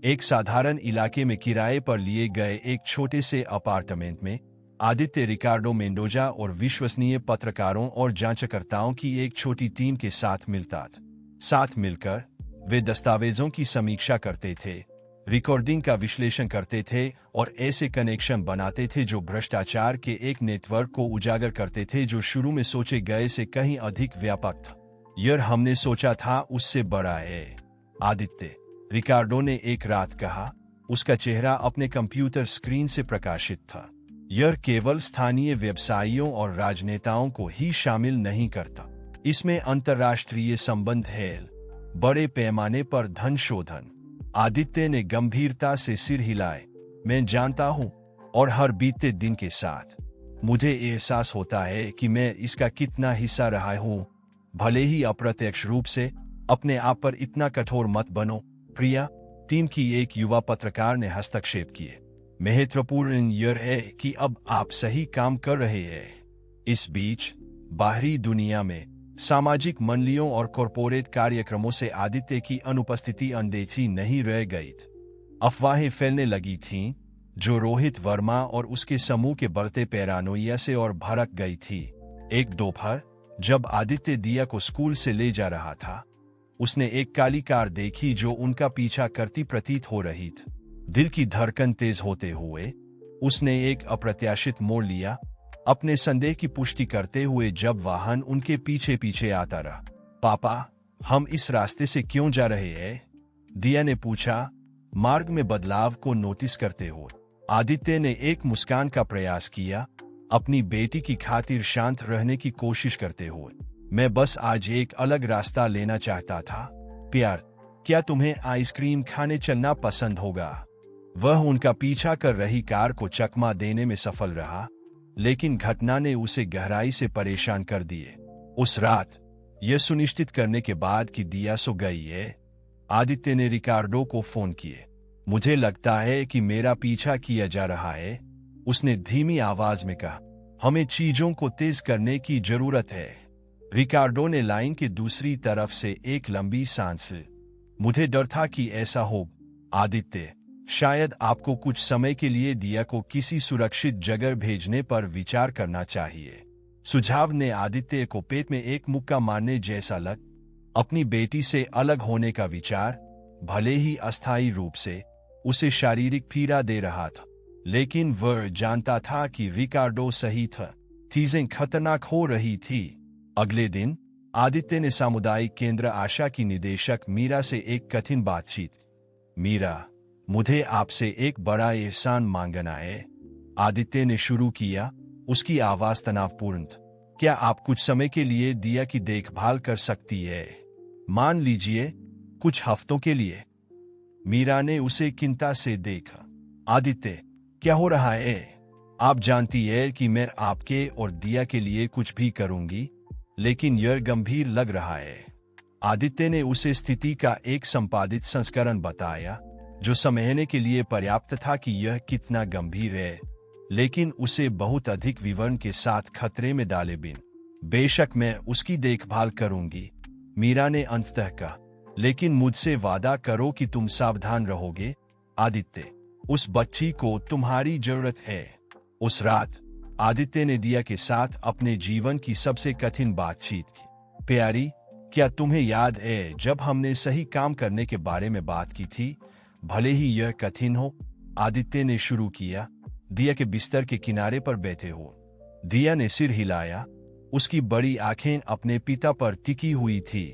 एक साधारण इलाके में किराए पर लिए गए एक छोटे से अपार्टमेंट में आदित्य रिकार्डो मेंडोजा और विश्वसनीय पत्रकारों और जांचकर्ताओं की एक छोटी टीम के साथ मिलता था। साथ मिलकर वे दस्तावेजों की समीक्षा करते थे, रिकॉर्डिंग का विश्लेषण करते थे और ऐसे कनेक्शन बनाते थे जो भ्रष्टाचार के एक नेटवर्क को उजागर करते थे जो शुरू में सोचे गए से कहीं अधिक व्यापक था। यह हमने सोचा था उससे बड़ा है, आदित्य, रिकार्डो ने एक रात कहा। उसका चेहरा अपने कंप्यूटर स्क्रीन से प्रकाशित था। यह केवल स्थानीय व्यवसायियों और राजनेताओं को ही शामिल नहीं करता। इसमें अंतर्राष्ट्रीय संबंध है, बड़े पैमाने पर धन शोधन। आदित्य ने गंभीरता से सिर हिलाए। मैं जानता हूं, और हर बीते दिन के साथ मुझे एहसास होता है कि मैं इसका कितना हिस्सा रहा हूं, भले ही अप्रत्यक्ष रूप से। अपने आप पर इतना कठोर मत बनो, प्रिया, टीम की एक युवा पत्रकार ने हस्तक्षेप किए। महत्वपूर्ण यह है कि अब आप सही काम कर रहे हैं। इस बीच बाहरी दुनिया में सामाजिक मंडलियों और कॉरपोरेट कार्यक्रमों से आदित्य की अनुपस्थिति अनदेखी नहीं रह गई। अफवाहें फैलने लगी थीं, जो रोहित वर्मा और उसके समूह के बढ़ते पैरानोइया से और भड़क गई थी। एक दोपहर जब आदित्य दिया को स्कूल से ले जा रहा था, उसने एक काली कार देखी जो उनका पीछा करती प्रतीत हो रही थी। दिल की धड़कन तेज होते हुए उसने एक अप्रत्याशित मोड़ लिया, अपने संदेह की पुष्टि करते हुए जब वाहन उनके पीछे पीछे आता रहा। पापा, हम इस रास्ते से क्यों जा रहे हैं? दिया ने पूछा, मार्ग में बदलाव को नोटिस करते हुए। आदित्य ने एक मुस्कान का प्रयास किया, अपनी बेटी की खातिर शांत रहने की कोशिश करते हुए। मैं बस आज एक अलग रास्ता लेना चाहता था। प्यार, क्या तुम्हें आइसक्रीम खाने चलना पसंद होगा? वह उनका पीछा कर रही कार को चकमा देने में सफल रहा, लेकिन घटना ने उसे गहराई से परेशान कर दिए। उस रात, यह सुनिश्चित करने के बाद कि दिया सो गई है, आदित्य ने रिकार्डो को फोन किए। मुझे लगता है कि मेरा पीछा किया जा रहा है, उसने धीमी आवाज में कहा। हमें चीजों को तेज करने की जरूरत है। रिकार्डो ने लाइन के दूसरी तरफ से एक लंबी सांस ली। मुझे डर था कि ऐसा हो, आदित्य। शायद आपको कुछ समय के लिए दिया को किसी सुरक्षित जगह भेजने पर विचार करना चाहिए। सुझाव ने आदित्य को पेट में एक मुक्का मारने जैसा लग। अपनी बेटी से अलग होने का विचार, भले ही अस्थायी रूप से, उसे शारीरिक पीड़ा दे रहा था, लेकिन वह जानता था कि रिकार्डो सही था। चीजें खतरनाक हो रही थी। अगले दिन आदित्य ने सामुदायिक केंद्र आशा की निदेशक मीरा से एक कठिन बातचीत। मीरा, मुझे आपसे एक बड़ा एहसान मांगना है, आदित्य ने शुरू किया, उसकी आवाज तनावपूर्ण। क्या आप कुछ समय के लिए दिया की देखभाल कर सकती है? मान लीजिए कुछ हफ्तों के लिए। मीरा ने उसे चिंता से देखा। आदित्य, क्या हो रहा है? आप जानती है कि मैं आपके और दिया के लिए कुछ भी करूंगी, लेकिन यह गंभीर लग रहा है। आदित्य ने उसे स्थिति का एक संपादित संस्करण बताया, जो समझने के लिए पर्याप्त था कि यह कितना गंभीर है, लेकिन उसे बहुत अधिक विवरण के साथ खतरे में डाले बिन। बेशक मैं उसकी देखभाल करूंगी, मीरा ने अंततः कहा, लेकिन मुझसे वादा करो कि तुम सावधान रहोगे। आदित्य, उस बच्ची को तुम्हारी जरूरत है। उस रात आदित्य ने दिया के साथ अपने जीवन की सबसे कठिन बातचीत की। प्यारी, क्या तुम्हें याद है जब हमने सही काम करने के बारे में बात की थी, भले ही यह कठिन हो? आदित्य ने शुरू किया, दिया के बिस्तर के किनारे पर बैठे हो। दिया ने सिर हिलाया, उसकी बड़ी आंखें अपने पिता पर टिकी हुई थी।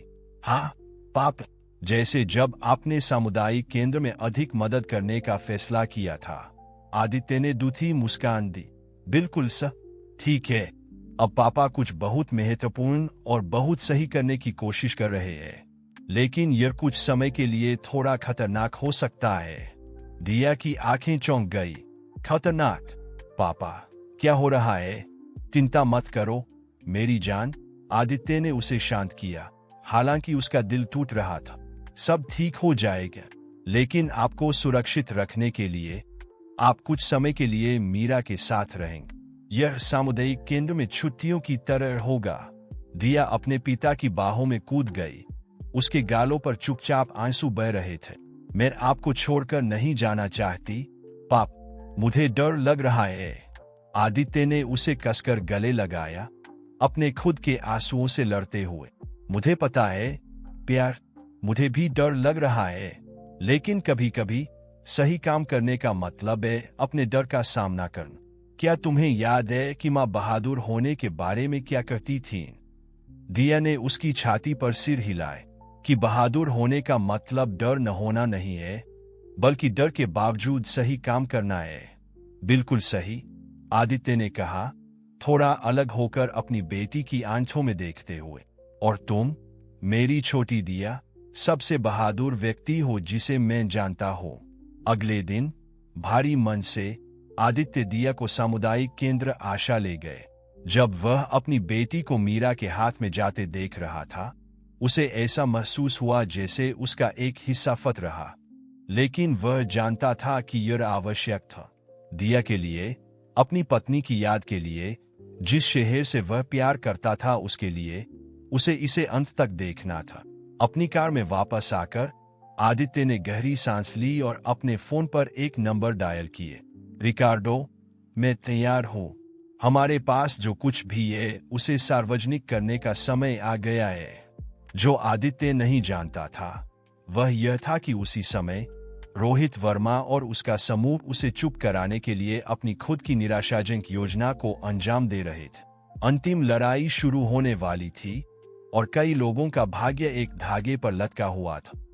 हाँ पाप, जैसे जब आपने सामुदायिक केंद्र में अधिक मदद करने का फैसला किया था। आदित्य ने दूधी मुस्कान दी। बिल्कुल सर, ठीक है। अब पापा कुछ बहुत महत्वपूर्ण और बहुत सही करने की कोशिश कर रहे हैं, लेकिन यह कुछ समय के लिए थोड़ा खतरनाक हो सकता है। दिया की आंखें चौंक गई। खतरनाक? पापा, क्या हो रहा है? चिंता मत करो मेरी जान, आदित्य ने उसे शांत किया। हालांकि उसका दिल टूट रहा था। सब ठीक हो जाएगा, लेकिन आपको सुरक्षित रखने के लिए आप कुछ समय के लिए मीरा के साथ रहेंगे। यह सामुदायिक केंद्र में छुट्टियों की तरह होगा। दिया अपने पिता की बाहों में कूद गई। उसके गालों पर चुपचाप आंसू बह रहे थे। मैं आपको छोड़कर नहीं जाना चाहती पाप, मुझे डर लग रहा है। आदित्य ने उसे कसकर गले लगाया, अपने खुद के आंसुओं से लड़ते हुए। मुझे पता है प्यार, मुझे भी डर लग रहा है, लेकिन कभी कभी सही काम करने का मतलब है अपने डर का सामना करना। क्या तुम्हें याद है कि माँ बहादुर होने के बारे में क्या कहती थी? दिया ने उसकी छाती पर सिर हिलाए कि बहादुर होने का मतलब डर न होना नहीं है, बल्कि डर के बावजूद सही काम करना है। बिल्कुल सही, आदित्य ने कहा, थोड़ा अलग होकर अपनी बेटी की आंखों में देखते हुए। और तुम, मेरी छोटी दिया, सबसे बहादुर व्यक्ति हो जिसे मैं जानता हूं। अगले दिन भारी मन से आदित्य दिया को सामुदायिक केंद्र आशा ले गए। जब वह अपनी बेटी को मीरा के हाथ में जाते देख रहा था, उसे ऐसा महसूस हुआ जैसे उसका एक हिस्सा फट रहा। लेकिन वह जानता था कि यह आवश्यक था, दिया के लिए, अपनी पत्नी की याद के लिए, जिस शहर से वह प्यार करता था उसके लिए। उसे इसे अंत तक देखना था। अपनी कार में वापस आकर आदित्य ने गहरी सांस ली और अपने फोन पर एक नंबर डायल किए। रिकार्डो, मैं तैयार हूं। हमारे पास जो कुछ भी है उसे सार्वजनिक करने का समय आ गया है। जो आदित्य नहीं जानता था वह यह था कि उसी समय रोहित वर्मा और उसका समूह उसे चुप कराने के लिए अपनी खुद की निराशाजनक योजना को अंजाम दे रहे थे। अंतिम लड़ाई शुरू होने वाली थी और कई लोगों का भाग्य एक धागे पर लटका हुआ था।